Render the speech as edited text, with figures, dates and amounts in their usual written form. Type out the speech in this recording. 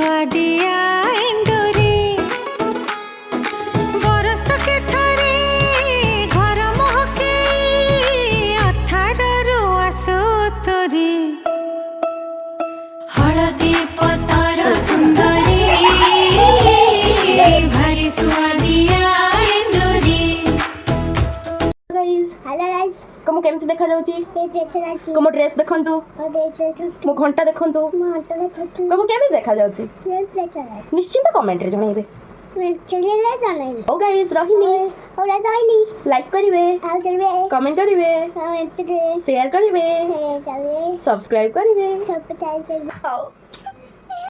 सुआदिया एंडोरी बरस के थारे घर महके अथारु आसो तोरी हलदी पतर सुंदरी भारी सुआदिया Endori. Guys hello guys come केमती देखा जाउची के देखना कम ड्रेस देखंतु मो घंटा देखंतु कम केमती देखा जाउची निश्चिंत कमेंट रे जणाइबे। ओ गाइस रहिनी लाइक करिवे कमेंट करिवे शेयर करिवे सब्सक्राइब करिवे।